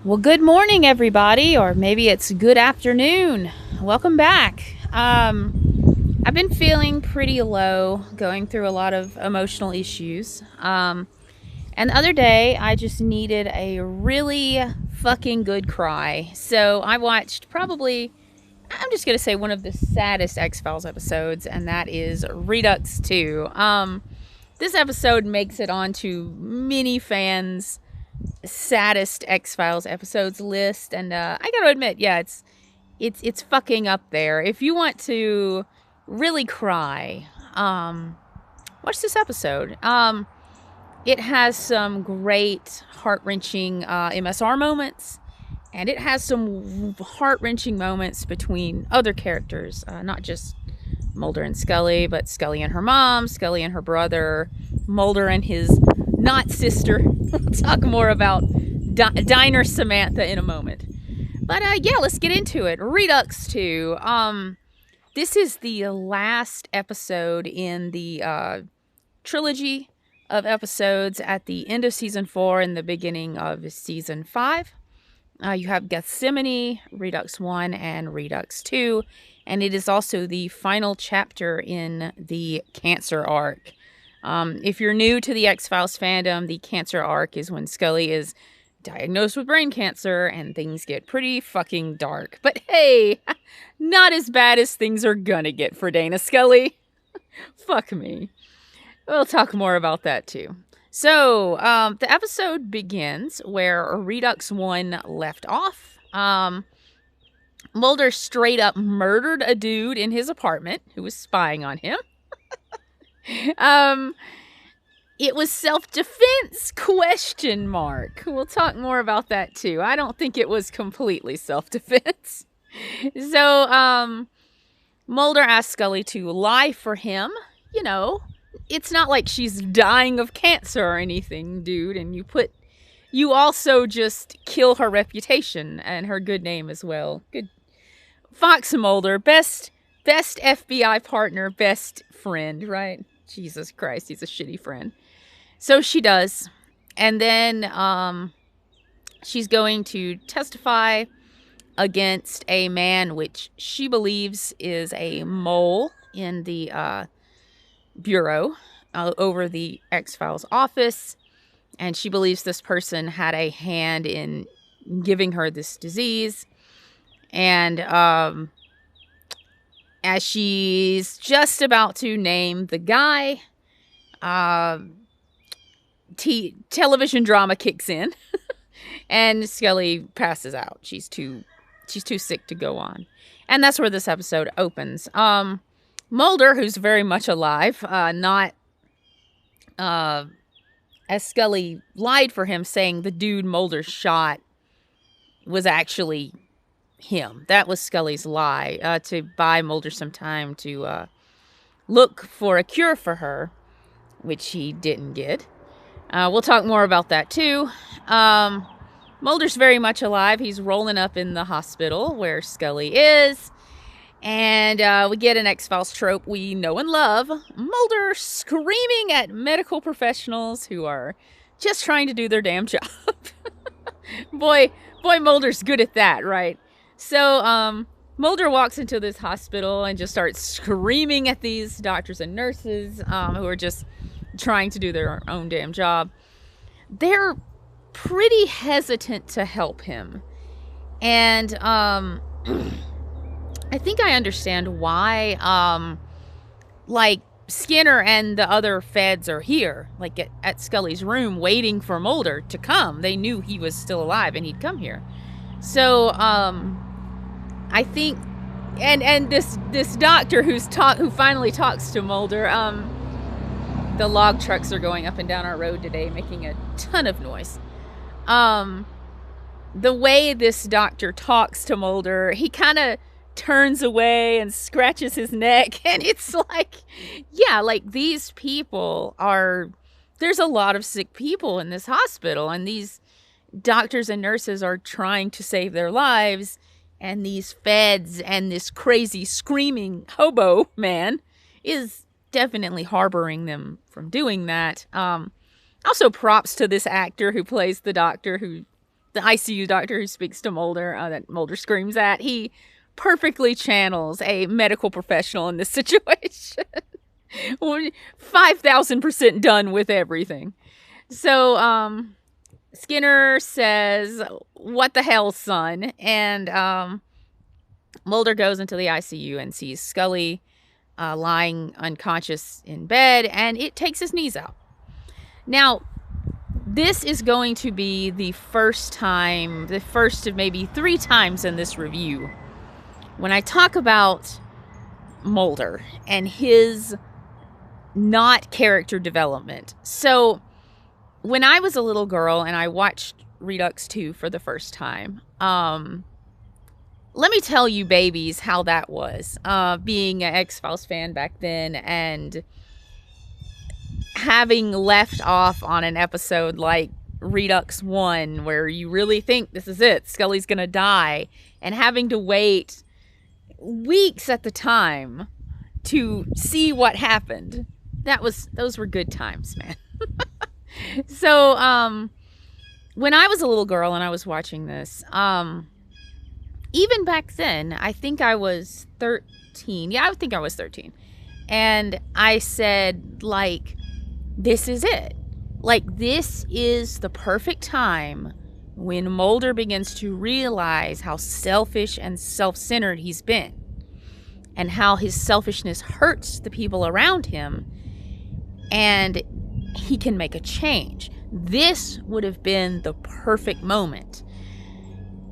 Well, good morning, everybody, or maybe it's good afternoon. Welcome back. I've been feeling pretty low, going through a lot of emotional issues. And the other day, I just needed a really fucking good cry. So I watched probably, I'm just going to say, one of the saddest X-Files episodes, and that is Redux II. This episode makes it onto many fans' saddest X-Files episodes list, and I gotta admit, yeah, it's fucking up there. If you want to really cry, watch this episode. It has some great heart-wrenching MSR moments, and it has some heart-wrenching moments between other characters, not just Mulder and Scully, but Scully and her mom, Scully and her brother, Mulder and his not sister. We'll talk more about Diner Samantha in a moment. But yeah, let's get into it. Redux II. This is the last episode in the trilogy of episodes at the end of season 4 and the beginning of season 5. You have Gethsemane, Redux 1, and Redux 2. And it is also the final chapter in the cancer arc. If you're new to the X-Files fandom, the cancer arc is when Scully is diagnosed with brain cancer and things get pretty fucking dark. But hey, not as bad as things are gonna get for Dana Scully. Fuck me. We'll talk more about that too. So, the episode begins where Redux 1 left off. Mulder straight up murdered a dude in his apartment who was spying on him. It was self-defense ? We'll talk more about that too. I don't think it was completely self-defense. So, Mulder asked Scully to lie for him. You know, it's not like she's dying of cancer or anything, dude. And you also just kill her reputation and her good name as well. Good. Fox Mulder, best FBI partner, best friend, right? Jesus Christ, he's a shitty friend. So she does. And then she's going to testify against a man which she believes is a mole in the bureau over the X-Files office. And she believes this person had a hand in giving her this disease. And as she's just about to name the guy, television drama kicks in, and Scully passes out. She's too sick to go on, and that's where this episode opens. Mulder, who's very much alive, not as Scully lied for him, saying the dude Mulder shot was actually him. That was Scully's lie, to buy Mulder some time to look for a cure for her, which he didn't get. We'll talk more about that too. Mulder's very much alive. He's rolling up in the hospital where Scully is. And we get an X-Files trope we know and love. Mulder screaming at medical professionals who are just trying to do their damn job. Boy, Mulder's good at that, right? So, Mulder walks into this hospital and just starts screaming at these doctors and nurses who are just trying to do their own damn job. They're pretty hesitant to help him. And I think I understand why. Like, Skinner and the other feds are here, like at Scully's room, waiting for Mulder to come. They knew he was still alive and he'd come here. So, I think, and this doctor who finally talks to Mulder, the log trucks are going up and down our road today, making a ton of noise. The way this doctor talks to Mulder, he kind of turns away and scratches his neck, and it's like, yeah, like these people there's a lot of sick people in this hospital, and these doctors and nurses are trying to save their lives, and these feds and this crazy screaming hobo man is definitely harboring them from doing that. Also props to this actor who plays the doctor, who the ICU doctor who speaks to Mulder, that Mulder screams at, he perfectly channels a medical professional in this situation. 5,000% done with everything. So, Skinner says, "What the hell, son?" And Mulder goes into the ICU and sees Scully lying unconscious in bed, and it takes his knees out. Now, this is going to be the first of maybe 3 times in this review when I talk about Mulder and his not character development. So, when I was a little girl and I watched Redux II for the first time, let me tell you, babies, how that was. Being an X-Files fan back then and having left off on an episode like Redux 1 where you really think this is it, Scully's gonna die, and having to wait weeks at the time to see what happened. Those were good times, man. So, when I was a little girl and I was watching this, even back then, I think I was 13. Yeah, I think I was 13. And I said, like, this is it. Like, this is the perfect time when Mulder begins to realize how selfish and self-centered he's been and how his selfishness hurts the people around him, and he can make a change. This would have been the perfect moment.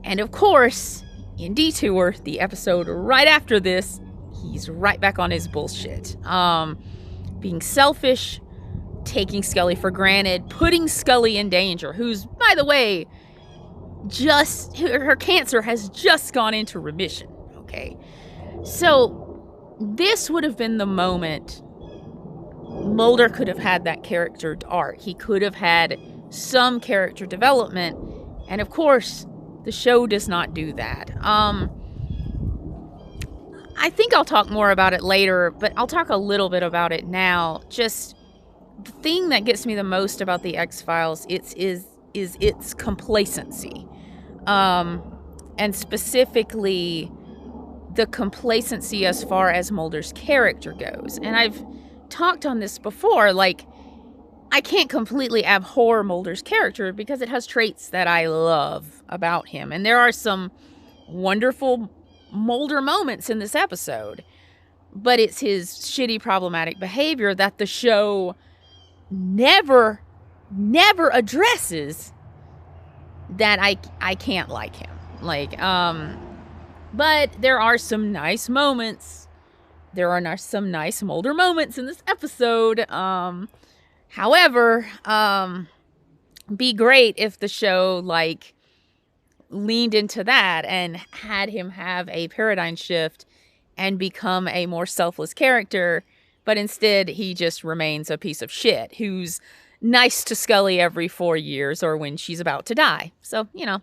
And of course, in Detour, the episode right after this, he's right back on his bullshit. Being selfish, taking Scully for granted, putting Scully in danger, who's, by the way, her cancer has just gone into remission, okay? So, this would have been the moment Mulder could have had that character arc. He could have had some character development, and of course, the show does not do that. I think I'll talk more about it later, but I'll talk a little bit about it now. Just the thing that gets me the most about the X-Files is its complacency. And specifically the complacency as far as Mulder's character goes. And I've talked on this before, like, I can't completely abhor Mulder's character because it has traits that I love about him. And there are some wonderful Mulder moments in this episode. But it's his shitty, problematic behavior that the show never addresses that I can't like him. Like, but there are some nice moments. There are some nice Mulder moments in this episode. However, be great if the show, like, leaned into that and had him have a paradigm shift and become a more selfless character, but instead he just remains a piece of shit who's nice to Scully every 4 years or when she's about to die. So, you know,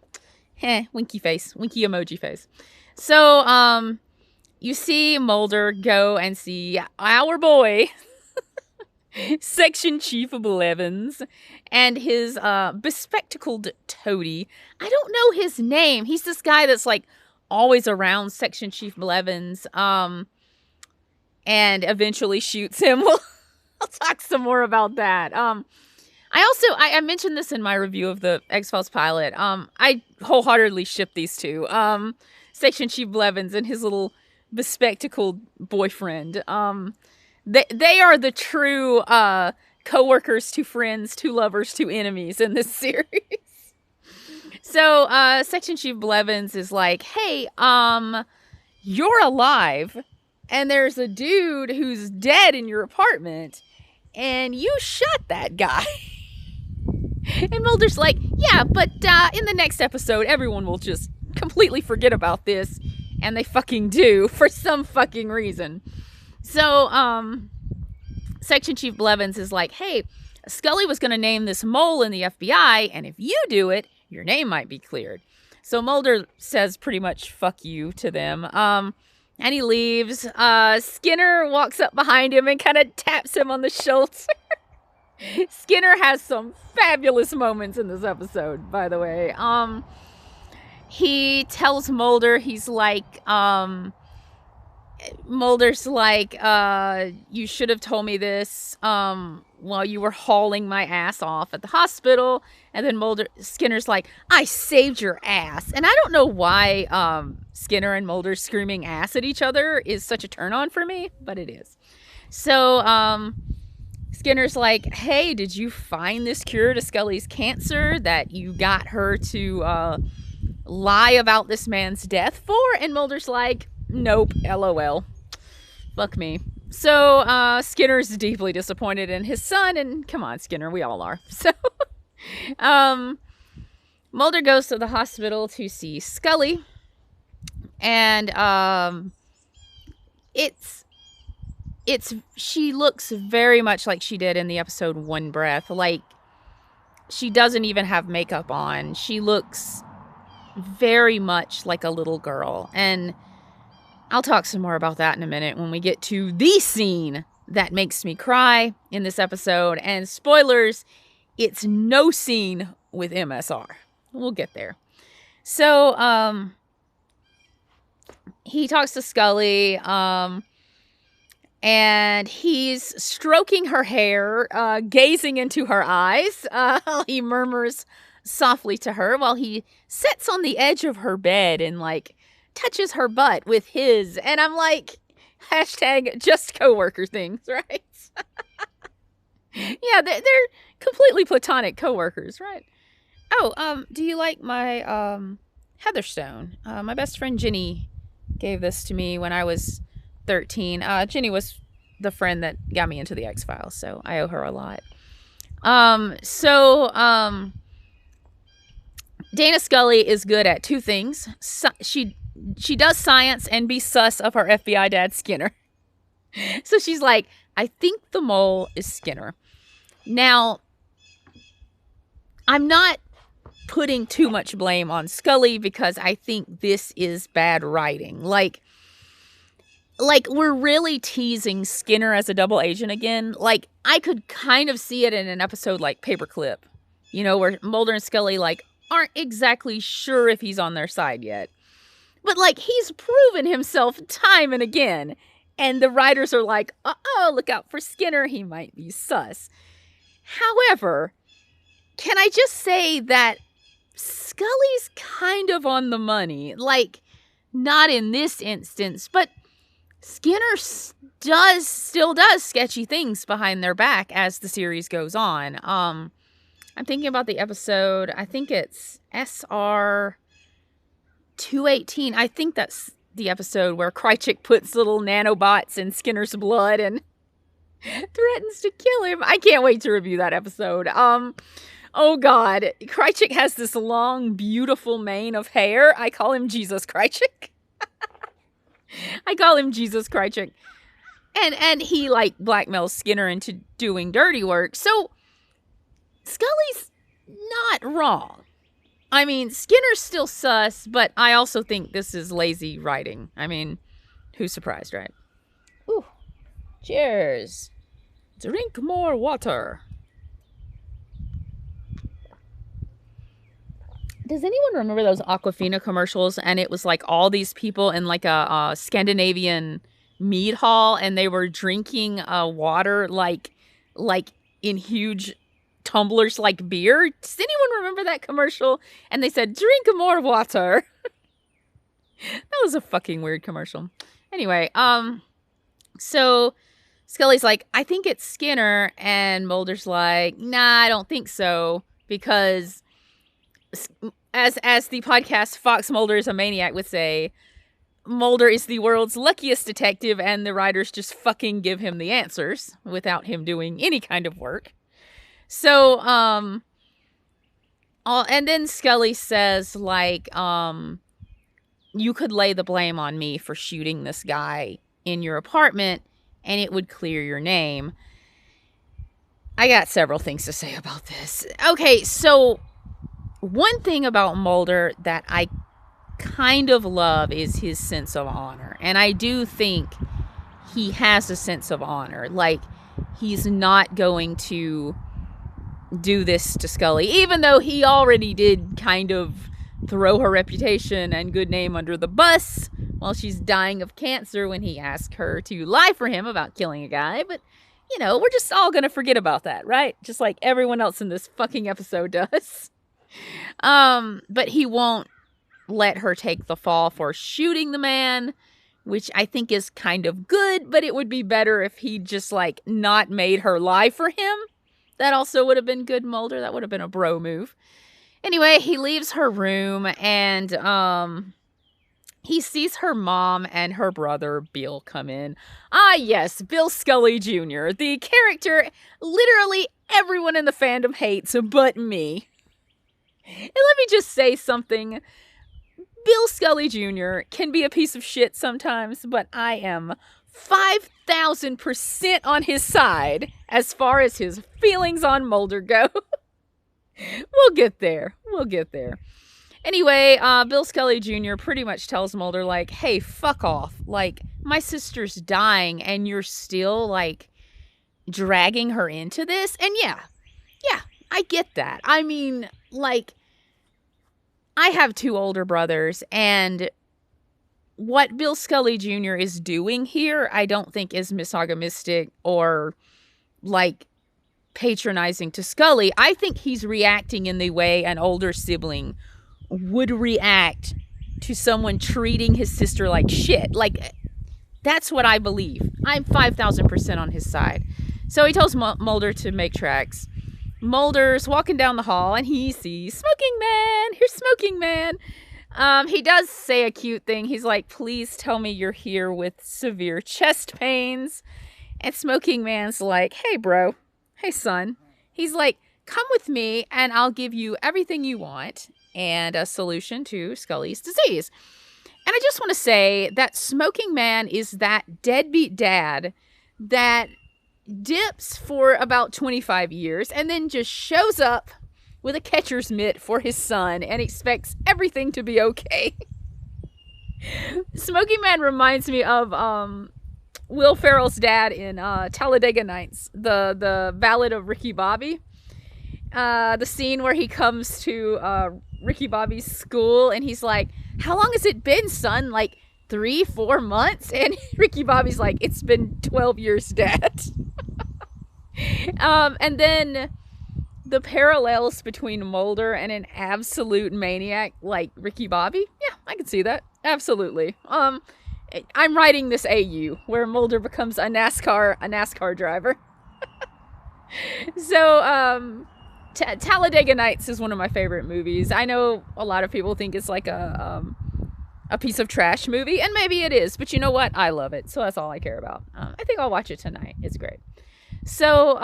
winky face, winky emoji face. So, you see Mulder go and see our boy, Section Chief Blevins, and his bespectacled toady. I don't know his name. He's this guy that's like always around Section Chief Blevins, and eventually shoots him. I'll talk some more about that. I mentioned this in my review of the X-Files pilot. I wholeheartedly ship these two. Section Chief Blevins and his little bespectacled boyfriend. They are the true co-workers to friends, to lovers, to enemies in this series. So, Section Chief Blevins is like, hey, you're alive, and there's a dude who's dead in your apartment, and you shot that guy. And Mulder's like, yeah, but in the next episode, everyone will just completely forget about this, and they fucking do, for some fucking reason. So, Section Chief Blevins is like, hey, Scully was going to name this mole in the FBI, and if you do it, your name might be cleared. So Mulder says pretty much fuck you to them, and he leaves. Skinner walks up behind him and kind of taps him on the shoulder. Skinner has some fabulous moments in this episode, by the way. He tells Mulder, he's like, Mulder's like, you should have told me this while you were hauling my ass off at the hospital. And then Skinner's like, I saved your ass. And I don't know why Skinner and Mulder screaming ass at each other is such a turn on for me, but it is. So Skinner's like, hey, did you find this cure to Scully's cancer that you got her to lie about this man's death for? And Mulder's like, nope, LOL. Fuck me. So Skinner's deeply disappointed in his son, and come on, Skinner, we all are. So Mulder goes to the hospital to see Scully, and she looks very much like she did in the episode One Breath. Like, she doesn't even have makeup on. She looks very much like a little girl, and I'll talk some more about that in a minute when we get to the scene that makes me cry in this episode. And spoilers, it's no scene with MSR. We'll get there. So, he talks to Scully, and he's stroking her hair, gazing into her eyes. He murmurs softly to her while he sits on the edge of her bed and, like, touches her butt with his, and I'm like, hashtag just coworker things, right? Yeah, they're completely platonic coworkers, right? Oh, do you like my Heatherstone? My best friend Jenny gave this to me when I was 13. Jenny was the friend that got me into the X-Files, so I owe her a lot. Dana Scully is good at two things. She does science and be sus of her FBI dad, Skinner. So she's like, I think the mole is Skinner. Now, I'm not putting too much blame on Scully because I think this is bad writing. Like we're really teasing Skinner as a double agent again. Like, I could kind of see it in an episode like Paperclip, you know, where Mulder and Scully, like, aren't exactly sure if he's on their side yet. But, like, he's proven himself time and again. And the writers are like, uh-oh, look out for Skinner. He might be sus. However, can I just say that Scully's kind of on the money? Like, not in this instance, but Skinner still does sketchy things behind their back as the series goes on. I'm thinking about the episode, I think it's SR 218. I think that's the episode where Krychek puts little nanobots in Skinner's blood and threatens to kill him. I can't wait to review that episode. Oh God, Krychek has this long, beautiful mane of hair. I call him Jesus Krychek. I call him Jesus Krychek. And he, like, blackmails Skinner into doing dirty work. So Scully's not wrong. I mean, Skinner's still sus, but I also think this is lazy writing. I mean, who's surprised, right? Ooh, cheers. Drink more water. Does anyone remember those Aquafina commercials? And it was like all these people in like a Scandinavian mead hall, and they were drinking water like in huge tumblers like beer. Does anyone remember that commercial? And they said, drink more water. That was a fucking weird commercial. Anyway, so Scully's like, I think it's Skinner, and Mulder's like, nah, I don't think so, because as the podcast Fox Mulder is a Maniac would say, Mulder is the world's luckiest detective, and the writers just fucking give him the answers without him doing any kind of work. So, and then Scully says, like, you could lay the blame on me for shooting this guy in your apartment, and it would clear your name. I got several things to say about this. Okay, so one thing about Mulder that I kind of love is his sense of honor. And I do think he has a sense of honor. Like, he's not going to do this to Scully, even though he already did kind of throw her reputation and good name under the bus while she's dying of cancer when he asked her to lie for him about killing a guy. But, you know, we're just all gonna forget about that, right? Just like everyone else in this fucking episode does. But he won't let her take the fall for shooting the man, which I think is kind of good, but it would be better if he just, like, not made her lie for him. That also would have been good, Mulder. That would have been a bro move. Anyway, he leaves her room, and he sees her mom and her brother, Bill, come in. Ah, yes, Bill Scully Jr., the character literally everyone in the fandom hates but me. And let me just say something. Bill Scully Jr. can be a piece of shit sometimes, but I am 5,000% on his side as far as his feelings on Mulder go. We'll get there. Anyway, Bill Scully Jr. pretty much tells Mulder, like, hey, fuck off. Like, my sister's dying and you're still, like, dragging her into this? And yeah, I get that. I mean, like, I have 2 older brothers, and what Bill Scully Jr. is doing here, I don't think is misogynistic or, like, patronizing to Scully. I think he's reacting in the way an older sibling would react to someone treating his sister like shit. Like, that's what I believe. I'm 5,000% on his side. So he tells Mulder to make tracks. Mulder's walking down the hall and he sees Smoking Man. Here's Smoking Man. He does say a cute thing. He's like, please tell me you're here with severe chest pains. And Smoking Man's like, hey, bro. Hey, son. He's like, come with me and I'll give you everything you want and a solution to Scully's disease. And I just want to say that Smoking Man is that deadbeat dad that dips for about 25 years and then just shows up with a catcher's mitt for his son and expects everything to be okay. Smoking Man reminds me of Will Ferrell's dad in Talladega Nights, the Ballad of Ricky Bobby. The scene where he comes to Ricky Bobby's school and he's like, how long has it been, son? Like 3-4 months? And Ricky Bobby's like, it's been 12 years, Dad. And then the parallels between Mulder and an absolute maniac like Ricky Bobby. Yeah, I can see that. Absolutely. I'm writing this AU where Mulder becomes a NASCAR driver. So, Talladega Nights is one of my favorite movies. I know a lot of people think it's like a piece of trash movie, and maybe it is, but you know what? I love it, so that's all I care about. I think I'll watch it tonight. It's great. So,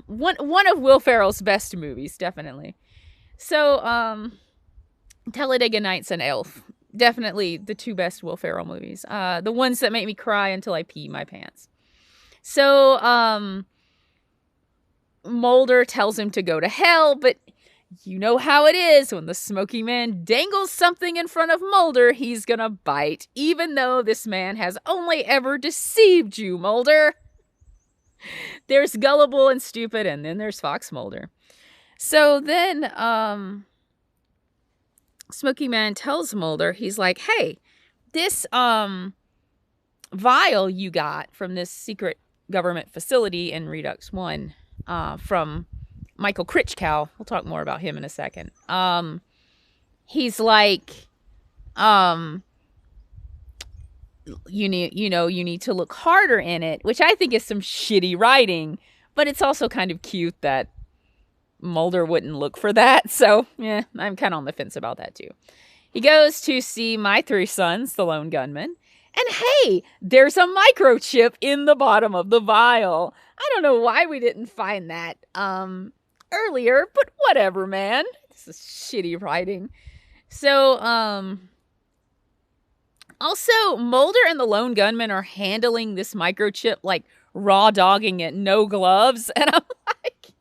one of Will Ferrell's best movies, definitely. So, Talladega Nights and Elf, definitely the 2 best Will Ferrell movies. The ones that make me cry until I pee my pants. So, Mulder tells him to go to hell, but you know how it is. When the Smoking Man dangles something in front of Mulder, he's gonna bite, even though this man has only ever deceived you, Mulder. There's Gullible and Stupid, and then there's Fox Mulder. So then, Smoking Man tells Mulder, he's like, hey, this, vial you got from this secret government facility in Redux 1, from Michael Critchcow. We'll talk more about him in a second. He's like, you need to look harder in it, which I think is some shitty writing, but it's also kind of cute that Mulder wouldn't look for that. So, yeah, I'm kind of on the fence about that too. He goes to see my 3 sons, the lone gunman. And hey, there's a microchip in the bottom of the vial. I don't know why we didn't find that earlier, but whatever, man. This is shitty writing. So, also, Mulder and the lone gunman are handling this microchip like raw dogging it, no gloves. And I'm like,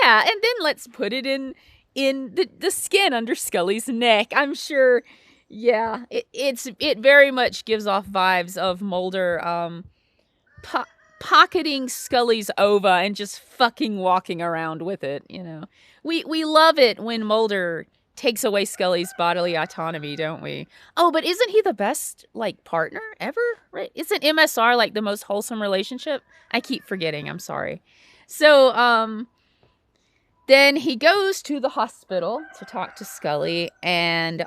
yeah, and then let's put it in the skin under Scully's neck. I'm sure, yeah, it very much gives off vibes of Mulder pocketing Scully's ova and just fucking walking around with it, you know. We love it when Mulder takes away Scully's bodily autonomy, don't we? Oh, but isn't he the best, like, partner ever? Right? Isn't MSR, like, the most wholesome relationship? I keep forgetting. I'm sorry. So, then he goes to the hospital to talk to Scully, and,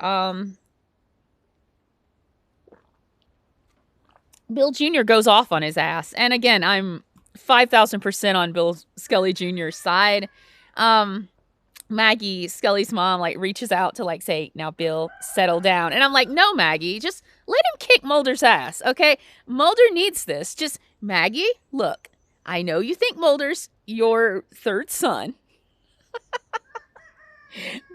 Bill Jr. goes off on his ass. And again, I'm 5,000% on Bill Scully Jr.'s side. Maggie, Scully's mom, like, reaches out to, like, say, now, Bill, settle down. And I'm like, no, Maggie, just let him kick Mulder's ass, okay? Mulder needs this. Just, Maggie, look, I know you think Mulder's your third son,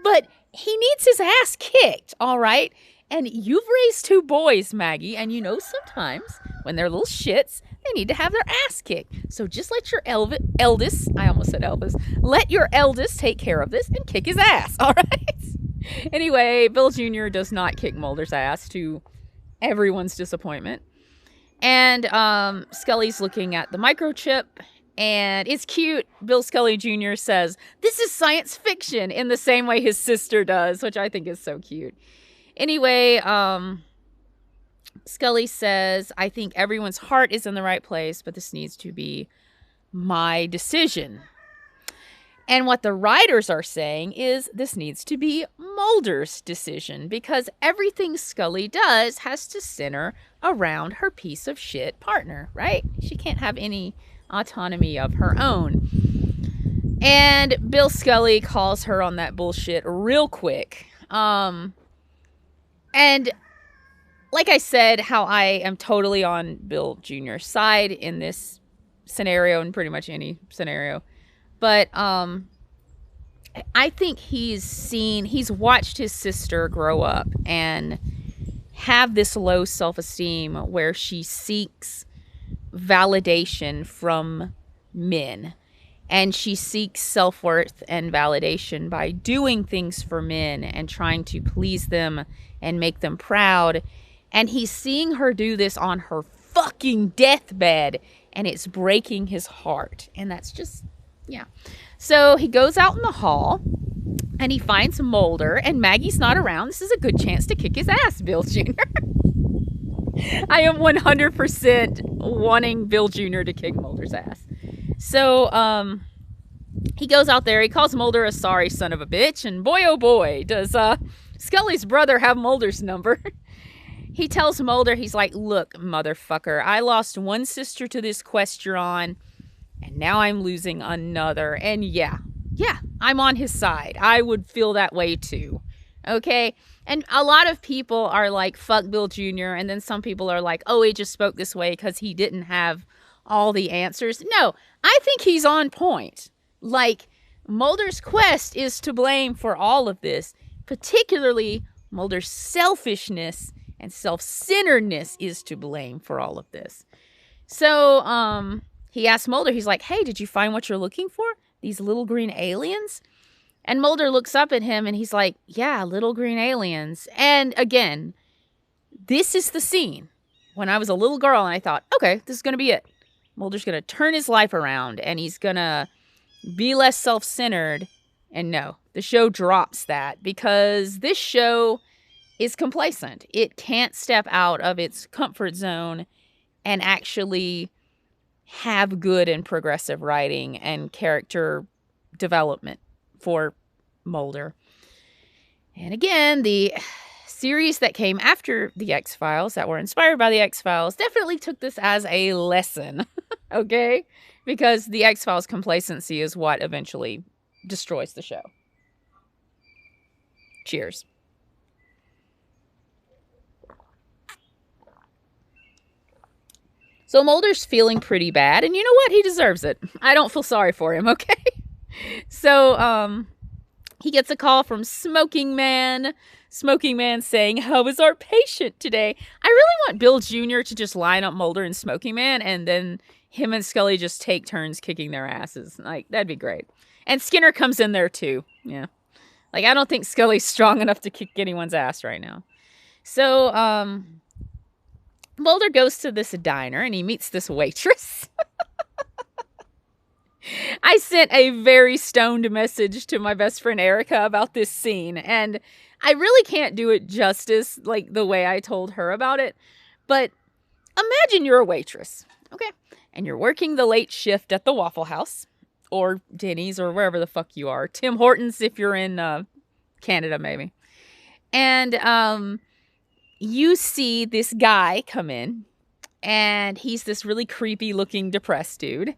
but he needs his ass kicked, all right? And you've raised 2 boys, Maggie, and you know sometimes when they're little shits, they need to have their ass kicked. So just let your eldest, I almost said Elvis, let your eldest take care of this and kick his ass, all right? Anyway, Bill Jr. does not kick Mulder's ass, to everyone's disappointment. And Scully's looking at the microchip, and it's cute. Bill Scully Jr. says, this is science fiction, in the same way his sister does, which I think is so cute. Anyway, Scully says, I think everyone's heart is in the right place, but this needs to be my decision. And what the writers are saying is this needs to be Mulder's decision, because everything Scully does has to center around her piece of shit partner, right? She can't have any autonomy of her own. And Bill Scully calls her on that bullshit real quick. And like I said, how I am totally on Bill Jr.'s side in this scenario, and pretty much any scenario. But I think he's watched his sister grow up and have this low self-esteem where she seeks validation from men. And she seeks self-worth and validation by doing things for men and trying to please them and make them proud. And he's seeing her do this on her fucking deathbed, and it's breaking his heart. And that's just, yeah. So he goes out in the hall, and he finds Mulder, and Maggie's not around. This is a good chance to kick his ass, Bill Jr. I am 100% wanting Bill Jr. to kick Mulder's ass. So, he goes out there, he calls Mulder a sorry son of a bitch, and boy, oh boy, does, Scully's brother have Mulder's number. He tells Mulder, he's like, look, motherfucker, I lost one sister to this Questron, and now I'm losing another, and yeah, I'm on his side. I would feel that way too, okay? And a lot of people are like, fuck Bill Jr., and then some people are like, oh, he just spoke this way because he didn't have all the answers. No, I think he's on point. Like, Mulder's quest is to blame for all of this. Particularly, Mulder's selfishness and self-centeredness is to blame for all of this. So, he asks Mulder, he's like, hey, did you find what you're looking for? These little green aliens? And Mulder looks up at him and he's like, yeah, little green aliens. And again, this is the scene when I was a little girl and I thought, okay, this is going to be it. Mulder's going to turn his life around and he's going to be less self-centered. And no, the show drops that because this show is complacent. It can't step out of its comfort zone and actually have good and progressive writing and character development for Mulder. And again, the series that came after The X-Files, that were inspired by The X-Files, definitely took this as a lesson, okay? Because The X-Files complacency is what eventually destroys the show. Cheers. So Mulder's feeling pretty bad, and you know what? He deserves it. I don't feel sorry for him, okay? So, he gets a call from Smoking Man. Smoking Man saying, how is our patient today? I really want Bill Jr. to just line up Mulder and Smoking Man, and then him and Scully just take turns kicking their asses. Like, that'd be great. And Skinner comes in there, too. Yeah. Like, I don't think Scully's strong enough to kick anyone's ass right now. So, Mulder goes to this diner, and he meets this waitress. I sent a very stoned message to my best friend Erica about this scene, and I really can't do it justice like the way I told her about it. But imagine you're a waitress, okay? And you're working the late shift at the Waffle House, or Denny's, or wherever the fuck you are. Tim Hortons if you're in Canada, maybe. And you see this guy come in, and he's this really creepy looking depressed dude.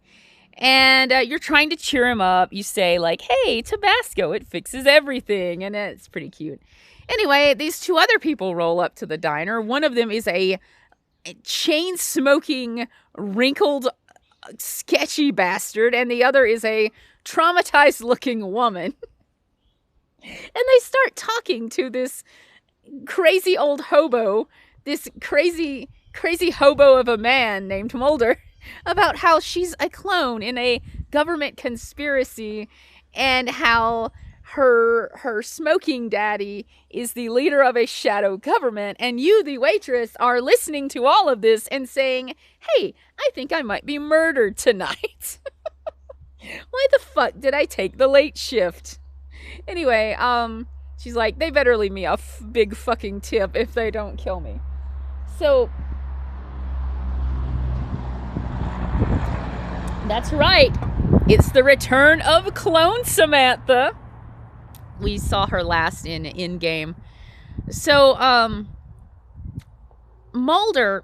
And you're trying to cheer him up. You say, like, hey, Tabasco, it fixes everything. And it's pretty cute. Anyway, these two other people roll up to the diner. One of them is a chain-smoking, wrinkled, sketchy bastard. And the other is a traumatized-looking woman. And they start talking to this crazy old hobo, this crazy hobo of a man named Mulder, about how she's a clone in a government conspiracy and how her smoking daddy is the leader of a shadow government, and you, the waitress, are listening to all of this and saying, hey, I think I might be murdered tonight. Why the fuck did I take the late shift? Anyway, she's like, they better leave me a big fucking tip if they don't kill me. So that's right. It's the return of Clone Samantha. We saw her last in Endgame. So, Mulder,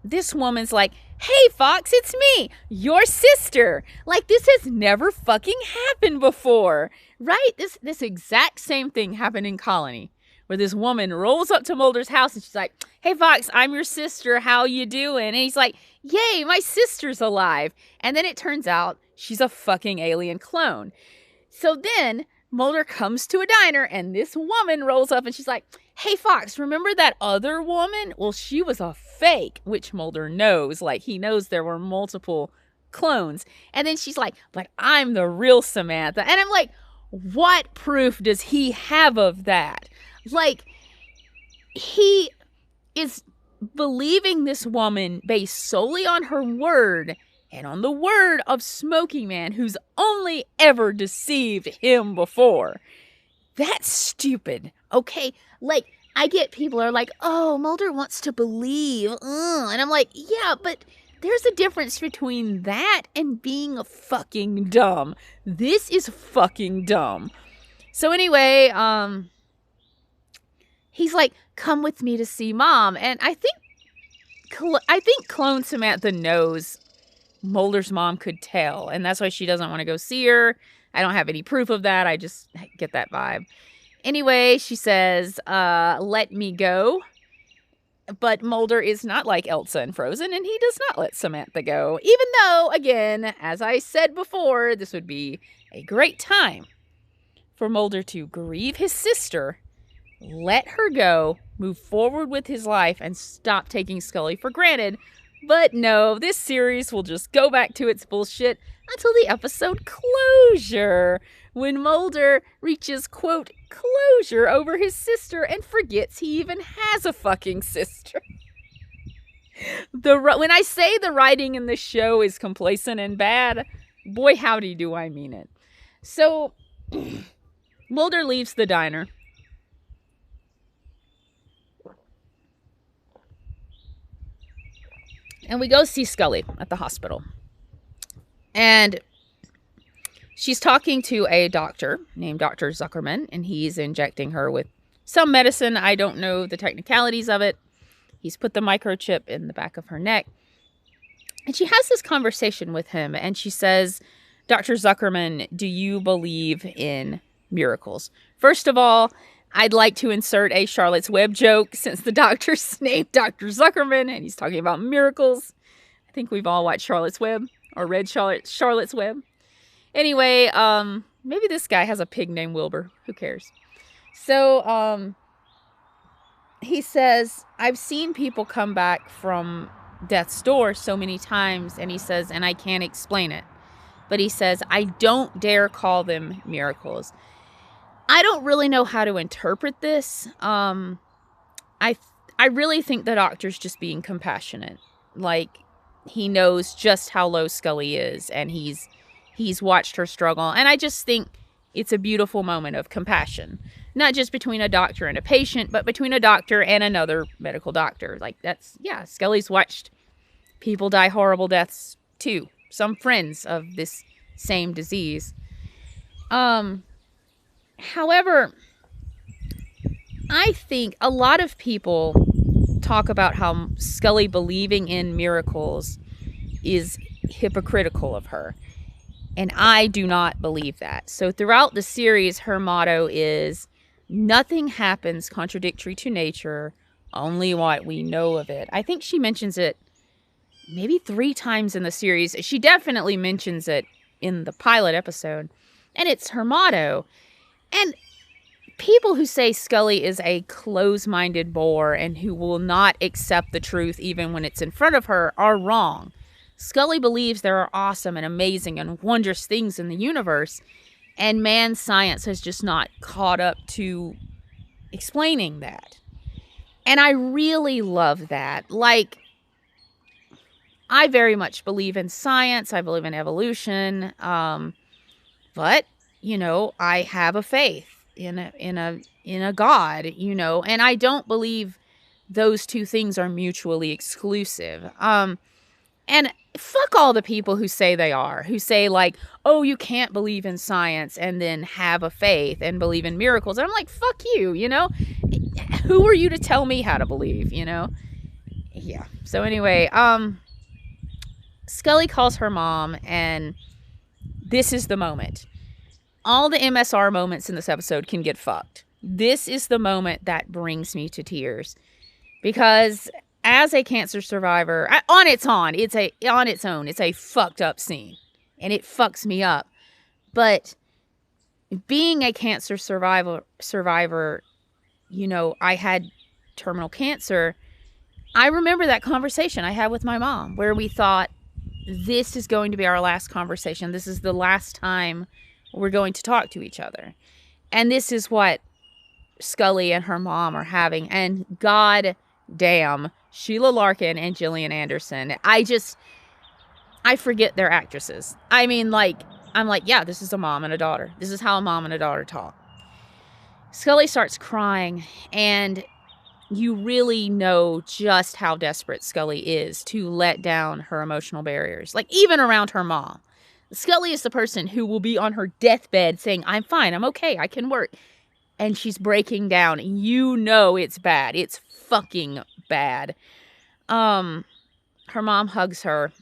this woman's like, hey, Fox, it's me, your sister. Like, this has never fucking happened before. Right? This exact same thing happened in Colony, where this woman rolls up to Mulder's house and she's like, hey, Fox, I'm your sister. How you doing? And he's like, yay, my sister's alive. And then it turns out she's a fucking alien clone. So then Mulder comes to a diner and this woman rolls up and she's like, hey, Fox, remember that other woman? Well, she was a fake, which Mulder knows. Like, he knows there were multiple clones. And then she's like, but I'm the real Samantha. And I'm like, what proof does he have of that? Like, he is believing this woman based solely on her word and on the word of Smoking Man, who's only ever deceived him before. That's stupid, okay? Like, I get people are like, oh, Mulder wants to believe. And I'm like, yeah, but there's a difference between that and being fucking dumb. This is fucking dumb. So anyway, he's like, come with me to see Mom. And I think Clone Samantha knows Mulder's mom could tell. And that's why she doesn't want to go see her. I don't have any proof of that. I just get that vibe. Anyway, she says, let me go. But Mulder is not like Elsa in Frozen, and he does not let Samantha go. Even though, again, as I said before, this would be a great time for Mulder to grieve his sister, let her go, move forward with his life, and stop taking Scully for granted. But no, this series will just go back to its bullshit until the episode closure, when Mulder reaches, quote, closure over his sister and forgets he even has a fucking sister. When I say the writing in the show is complacent and bad, boy howdy do I mean it. So, Mulder leaves the diner. And we go see Scully at the hospital. And she's talking to a doctor named Dr. Zuckerman, and he's injecting her with some medicine. I don't know the technicalities of it. He's put the microchip in the back of her neck. And she has this conversation with him, and she says, Dr. Zuckerman, do you believe in miracles? First of all, I'd like to insert a Charlotte's Web joke, since the doctor's named Dr. Zuckerman and he's talking about miracles. I think we've all watched Charlotte's Web or read Charlotte's Web. Anyway, maybe this guy has a pig named Wilbur. Who cares? So, he says, I've seen people come back from death's door so many times, and he says, and I can't explain it. But he says, I don't dare call them miracles. I don't really know how to interpret this. I really think the doctor's just being compassionate. Like, he knows just how low Scully is, and he's he's watched her struggle. And I just think it's a beautiful moment of compassion, not just between a doctor and a patient, but between a doctor and another medical doctor. Like, that's, yeah, Scully's watched people die horrible deaths too. Some friends of this same disease. However, I think a lot of people talk about how Scully believing in miracles is hypocritical of her. And I do not believe that. So throughout the series, her motto is, nothing happens contradictory to nature, only what we know of it. I think she mentions it maybe 3 times in the series. She definitely mentions it in the pilot episode. And it's her motto. And people who say Scully is a close-minded bore and who will not accept the truth even when it's in front of her are wrong. Scully believes there are awesome and amazing and wondrous things in the universe, and man's science has just not caught up to explaining that. And I really love that. Like, I very much believe in science. I believe in evolution. But, you know, I have a faith in a God, you know, and I don't believe those two things are mutually exclusive. And fuck all the people who say they are, who say like, oh, you can't believe in science and then have a faith and believe in miracles. And I'm like, fuck you, you know? Who are you to tell me how to believe, you know? Yeah. So anyway, Scully calls her mom, and this is the moment. All the MSR moments in this episode can get fucked. This is the moment that brings me to tears. Because as a cancer survivor, on its own, it's a fucked up scene. And it fucks me up. But being a cancer survivor, you know, I had terminal cancer. I remember that conversation I had with my mom where we thought, this is going to be our last conversation. This is the last time we're going to talk to each other. And this is what Scully and her mom are having. And god damn, Sheila Larkin and Gillian Anderson. I forget they're actresses. I mean, like, I'm like, yeah, this is a mom and a daughter. This is how a mom and a daughter talk. Scully starts crying, and you really know just how desperate Scully is to let down her emotional barriers. Like, even around her mom. Scully is the person who will be on her deathbed saying, I'm fine, I'm okay, I can work. And she's breaking down. You know it's bad. It's fucking bad. Her mom hugs her.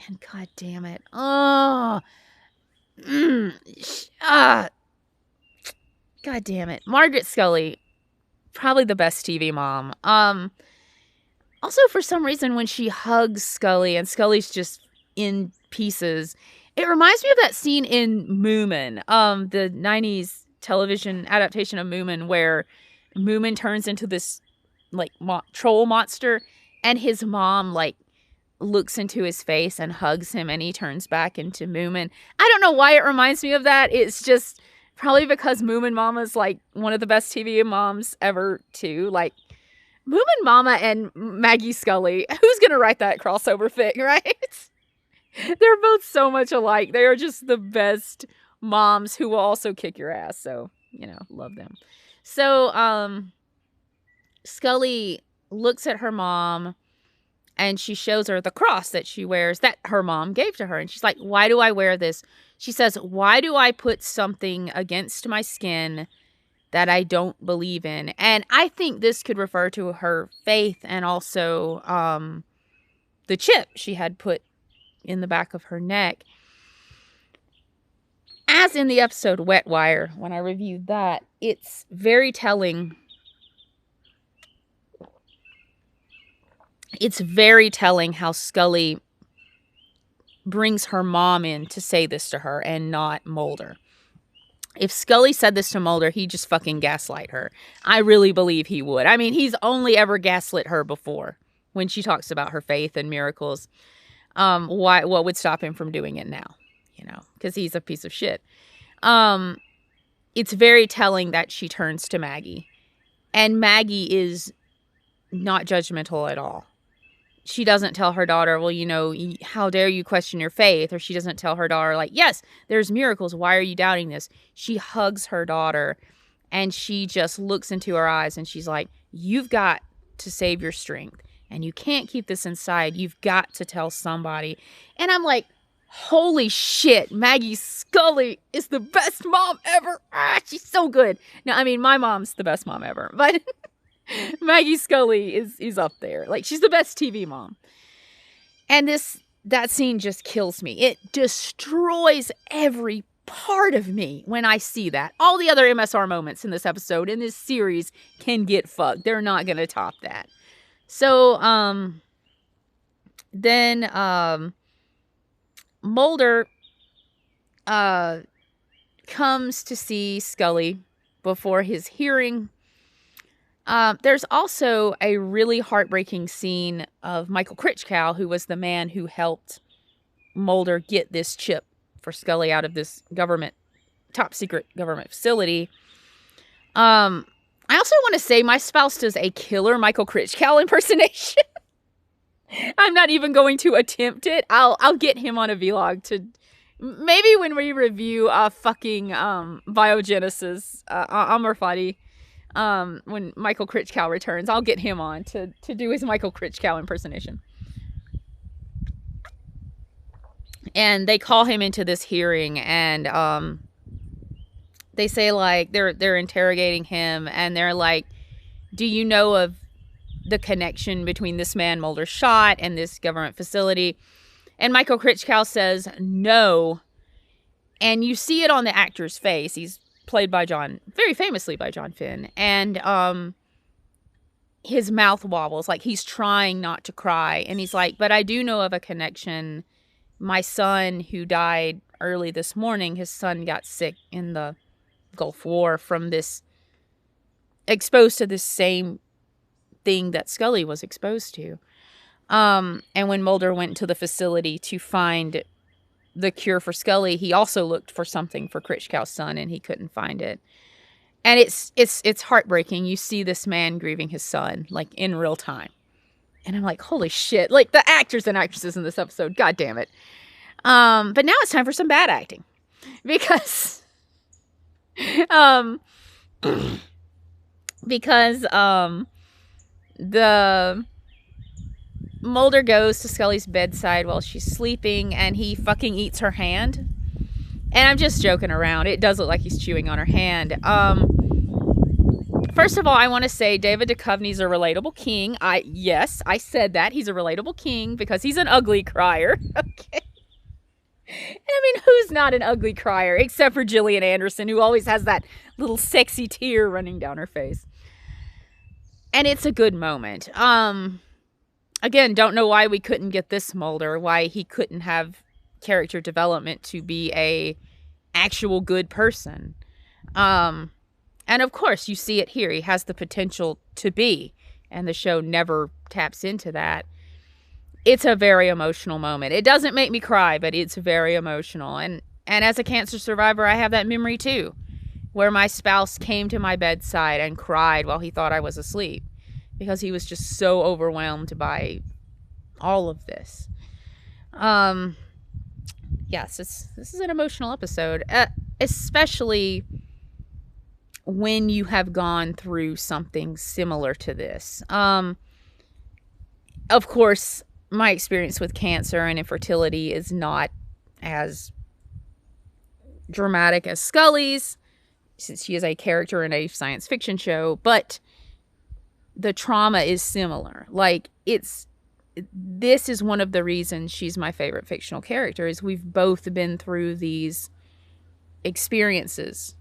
And god damn it. God damn it. Margaret Scully, probably the best TV mom. Also, for some reason, when she hugs Scully and Scully's just in pieces, it reminds me of that scene in Moomin, the 90s television adaptation of Moomin, where Moomin turns into this like troll monster, and his mom like looks into his face and hugs him, and he turns back into Moomin. I don't know why it reminds me of that. It's just probably because Moomin Mama's like one of the best TV moms ever too. Like, Moomin Mama and Maggie Scully, who's gonna write that crossover fic, right? They're both so much alike. They are just the best moms who will also kick your ass. So, you know, love them. So, Scully looks at her mom, and she shows her the cross that she wears that her mom gave to her. And she's like, why do I wear this? She says, why do I put something against my skin that I don't believe in? And I think this could refer to her faith and also the chip she had put in the back of her neck. As in the episode Wet Wire, when I reviewed that, it's very telling. It's very telling how Scully brings her mom in to say this to her and not Mulder. If Scully said this to Mulder, he'd just fucking gaslight her. I really believe he would. I mean, he's only ever gaslit her before when she talks about her faith and miracles. What would stop him from doing it now? You know, because he's a piece of shit. It's very telling that she turns to Maggie. And Maggie is not judgmental at all. she doesn't tell her daughter, well, how dare you question your faith? Or she doesn't tell her daughter, like, yes, there's miracles. Why are you doubting this? She hugs her daughter and she just looks into her eyes and she's like, you've got to save your strength and you can't keep this inside. You've got to tell somebody. And I'm like, holy shit, Maggie Scully is the best mom ever. She's so good. Now, I mean, my mom's the best mom ever, but Maggie Scully is up there. Like, she's the best TV mom. And that scene just kills me. It destroys every part of me when I see that. All the other MSR moments in this episode, in this series, can get fucked. They're not going to top that. So, then, Mulder, comes to see Scully before his hearing. There's also a really heartbreaking scene of Michael Critchcow, who was the man who helped Mulder get this chip for Scully out of this top secret government facility. I also want to say my spouse does a killer Michael Critchcow impersonation. I'm not even going to attempt it. I'll get him on a vlog to maybe when we review fucking Biogenesis Amor Fati. When Michael Critchcow returns, I'll get him on to do his Michael Critchcow impersonation. And they call him into this hearing, and they say, like, they're interrogating him, and they're like, do you know of the connection between this man Mulder shot and this government facility? And Michael Critchcow says no. And you see it on the actor's face. He's played by very famously by John Finn. And his mouth wobbles, like he's trying not to cry. And he's like, but I do know of a connection. My son, who died early this morning, his son got sick in the Gulf War from this, exposed to this same thing that Scully was exposed to. And when Mulder went to the facility to find the cure for Scully, he also looked for something for Critchcow's son, and he couldn't find it. And it's heartbreaking. You see this man grieving his son, like, in real time. And I'm like, holy shit. Like, the actors and actresses in this episode, god damn it. But now it's time for some bad acting. Because the Mulder goes to Scully's bedside while she's sleeping, and he fucking eats her hand. And I'm just joking around. It does look like he's chewing on her hand. First of all, I want to say David Duchovny's a relatable king. Yes, I said that. He's a relatable king because he's an ugly crier. Okay. I mean, who's not an ugly crier except for Gillian Anderson, who always has that little sexy tear running down her face. And it's a good moment. Again, don't know why we couldn't get this Mulder, why he couldn't have character development to be a actual good person. And of course, you see it here. He has the potential to be, and the show never taps into that. It's a very emotional moment. It doesn't make me cry, but it's very emotional. And as a cancer survivor, I have that memory too, where my spouse came to my bedside and cried while he thought I was asleep because he was just so overwhelmed by all of this. Yes, this is an emotional episode, especially when you have gone through something similar to this. Of course, my experience with cancer and infertility is not as dramatic as Scully's, since she is a character in a science fiction show, but the trauma is similar. Like, this is one of the reasons she's my favorite fictional character, is we've both been through these experiences,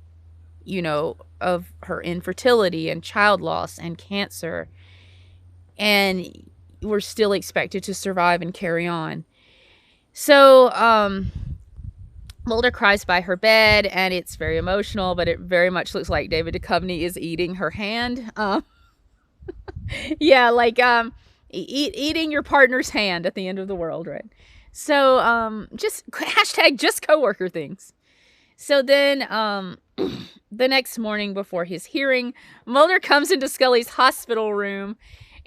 of her infertility and child loss and cancer, and we're still expected to survive and carry on. So, Mulder cries by her bed, and it's very emotional, but it very much looks like David Duchovny is eating her hand. Yeah, like, eating your partner's hand at the end of the world, right? So, just coworker things. So then, the next morning before his hearing, Mulder comes into Scully's hospital room,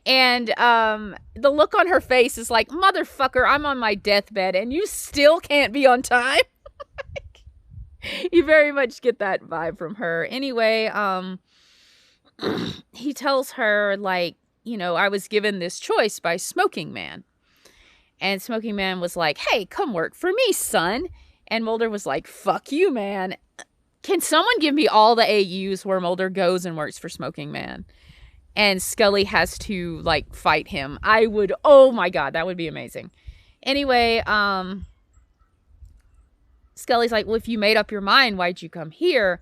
And the look on her face is like, motherfucker, I'm on my deathbed and you still can't be on time. You very much get that vibe from her. Anyway, he tells her, like, you know, I was given this choice by Smoking Man. And Smoking Man was like, hey, come work for me, son. And Mulder was like, fuck you, man. Can someone give me all the AUs where Mulder goes and works for Smoking Man? And Scully has to, like, fight him. Oh my God, that would be amazing. Anyway, Scully's like, well, if you made up your mind, why'd you come here?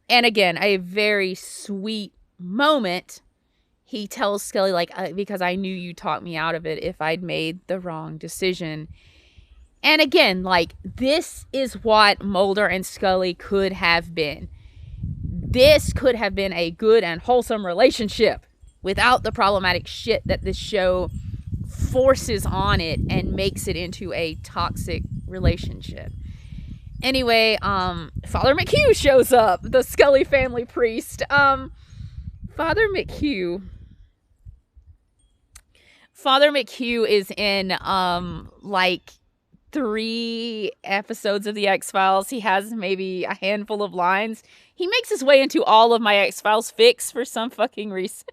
And again, a very sweet moment. He tells Scully, like, because I knew you talked me out of it if I'd made the wrong decision. And again, like, this is what Mulder and Scully could have been. This could have been a good and wholesome relationship without the problematic shit that this show forces on it and makes it into a toxic relationship. Anyway, Father McHugh shows up, the Scully family priest. Father McHugh is in, like, 3 episodes of the X-Files. He has maybe a handful of lines. He makes his way into all of my X-Files fics for some fucking reason.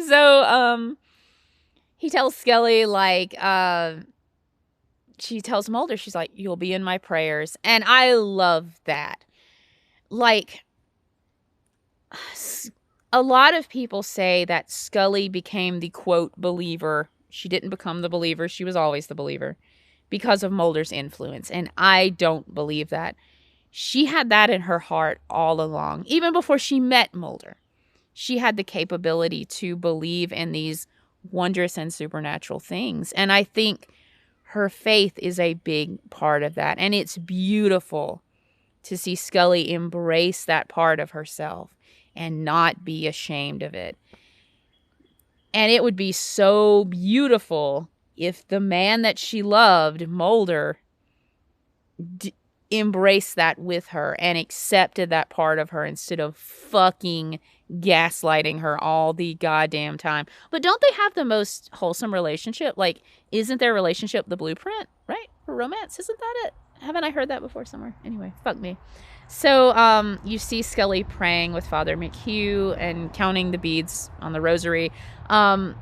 So, he tells Scully, like, she tells Mulder, she's like, you'll be in my prayers. And I love that. Like, a lot of people say that Scully became the, quote, believer. She didn't become the believer. She was always the believer because of Mulder's influence. And I don't believe that. She had that in her heart all along. Even before she met Mulder, she had the capability to believe in these wondrous and supernatural things. And I think her faith is a big part of that. And it's beautiful to see Scully embrace that part of herself and not be ashamed of it. And it would be so beautiful if the man that she loved, Mulder, embraced that with her and accepted that part of her instead of fucking gaslighting her all the goddamn time. But don't they have the most wholesome relationship? Like, isn't their relationship the blueprint, right? For romance? Isn't that it? Haven't I heard that before somewhere? Anyway, fuck me. So, you see Scully praying with Father McHugh and counting the beads on the rosary. I'm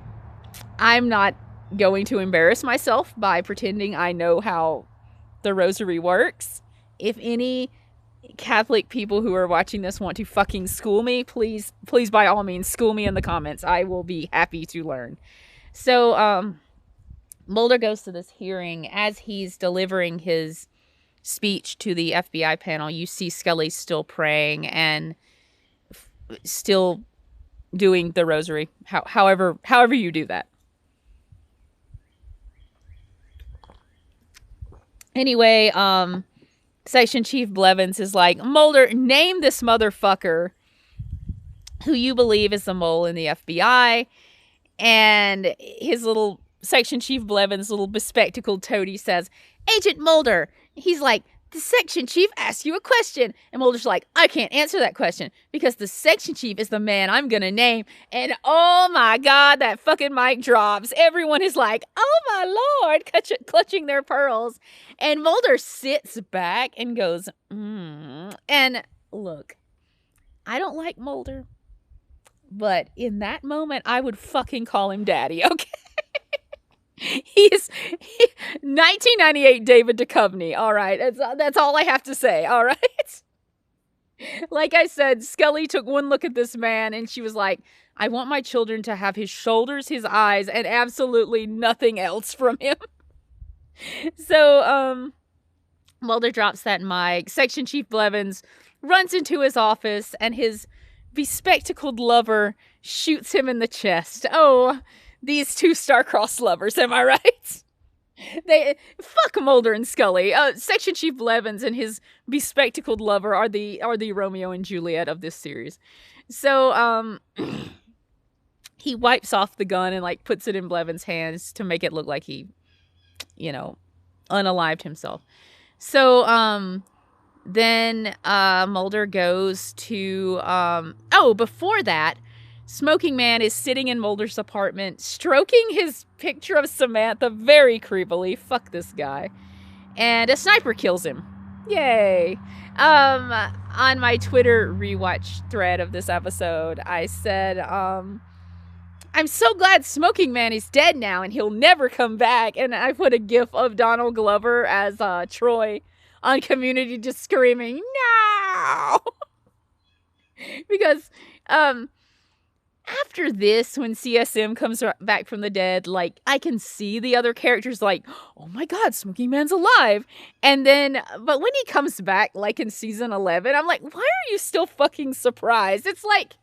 not going to embarrass myself by pretending I know how the rosary works. If any Catholic people who are watching this want to fucking school me, please by all means school me in the comments. I will be happy to learn. So Mulder goes to this hearing. As he's delivering his speech to the FBI panel, you see Scully still praying and still doing the rosary, however you do that. Anyway, Section Chief Blevins is like, Mulder, name this motherfucker who you believe is the mole in the FBI. And his little Section Chief Blevins, little bespectacled toady, says, Agent Mulder. He's like, the section chief asked you a question. And Mulder's like, I can't answer that question because the section chief is the man I'm going to name. And oh my God, that fucking mic drops. Everyone is like, oh my Lord, clutching their pearls. And Mulder sits back and goes, And look, I don't like Mulder, but in that moment, I would fucking call him daddy, okay? He's 1998 David Duchovny. All right. That's all I have to say. All right. Like I said, Scully took one look at this man and she was like, I want my children to have his shoulders, his eyes, and absolutely nothing else from him. So, Mulder drops that mic. Section Chief Blevins runs into his office and his bespectacled lover shoots him in the chest. Oh, these two star-crossed lovers, am I right? They fuck Mulder and Scully. Section Chief Blevins and his bespectacled lover are the Romeo and Juliet of this series. So he wipes off the gun and like puts it in Blevins' hands to make it look like he, unalived himself. So then Mulder goes to before that, Smoking Man is sitting in Mulder's apartment, stroking his picture of Samantha very creepily. Fuck this guy. And a sniper kills him. Yay. On my Twitter rewatch thread of this episode, I said, I'm so glad Smoking Man is dead now and he'll never come back. And I put a gif of Donald Glover as Troy on Community just screaming, no! Because, after this, when CSM comes back from the dead, like, I can see the other characters like, oh my god, Smoking Man's alive. And then, but when he comes back, like in season 11, I'm like, why are you still fucking surprised? It's like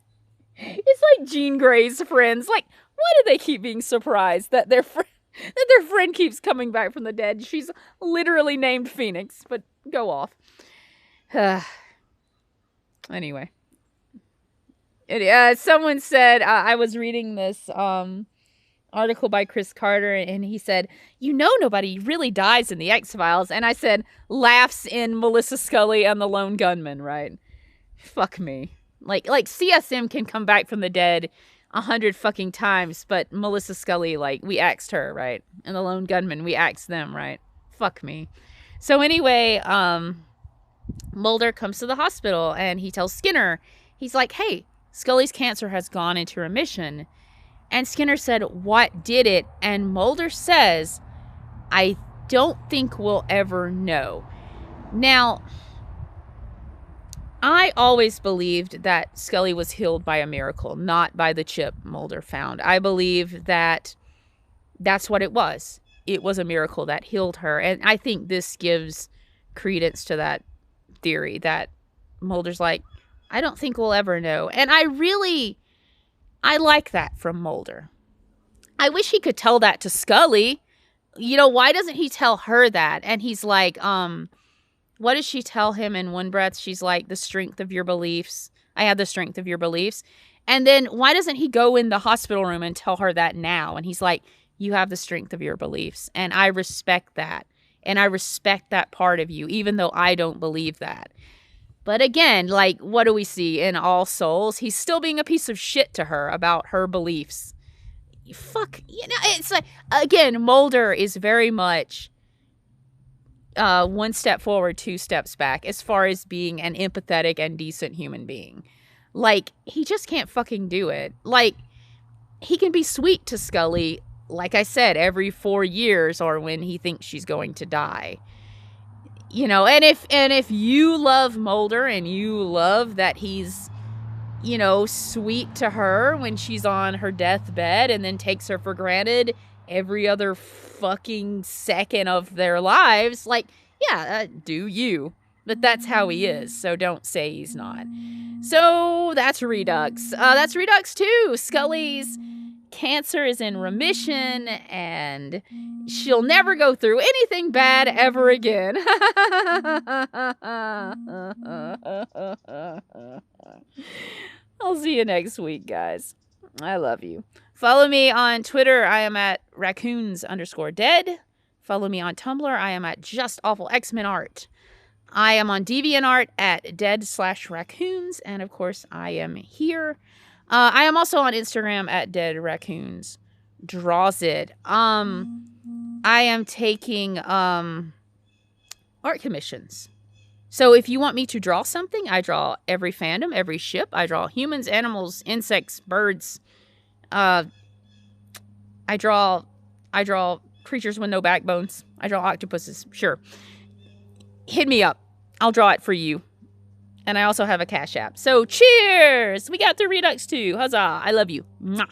Jean Grey's friends. Like, why do they keep being surprised that their friend keeps coming back from the dead? She's literally named Phoenix, but go off. Anyway. Someone said, I was reading this article by Chris Carter, and he said, nobody really dies in the X-Files. And I said, laughs in Melissa Scully and the Lone Gunman, right? Fuck me. Like CSM can come back from the dead 100 fucking times, but Melissa Scully, like, we axed her, right? And the Lone Gunman, we axed them, right? Fuck me. So anyway, Mulder comes to the hospital, and he tells Skinner, he's like, hey, Scully's cancer has gone into remission. And Skinner said, what did it? And Mulder says, I don't think we'll ever know. Now, I always believed that Scully was healed by a miracle, not by the chip Mulder found. I believe that that's what it was. It was a miracle that healed her. And I think this gives credence to that theory that Mulder's like, I don't think we'll ever know. And I like that from Mulder. I wish he could tell that to Scully. Why doesn't he tell her that? And he's like, what does she tell him in one breath? She's like, the strength of your beliefs. I have the strength of your beliefs. And then why doesn't he go in the hospital room and tell her that now? And he's like, you have the strength of your beliefs. And I respect that. And I respect that part of you, even though I don't believe that. But again, like, what do we see in All Souls? He's still being a piece of shit to her about her beliefs. Fuck, it's like, again, Mulder is very much one step forward, two steps back as far as being an empathetic and decent human being. Like, he just can't fucking do it. Like, he can be sweet to Scully, like I said, every 4 years or when he thinks she's going to die. And if you love Mulder and you love that he's, sweet to her when she's on her deathbed and then takes her for granted every other fucking second of their lives, like, yeah, do you. But that's how he is, so don't say he's not. So that's Redux. That's Redux 2. Scully's cancer is in remission, and she'll never go through anything bad ever again. I'll see you next week, guys. I love you. Follow me on Twitter. I am at raccoons_dead. Follow me on Tumblr. I am at justawfulxmenart. I am on DeviantArt at dead/raccoons. And of course, I am here. I am also on Instagram at deadraccoons. I am taking art commissions. So if you want me to draw something, I draw every fandom, every ship. I draw humans, animals, insects, birds. I draw creatures with no backbones. I draw octopuses. Sure. Hit me up. I'll draw it for you. And I also have a Cash App. So cheers! We got through Redux 2. Huzzah! I love you. Mwah.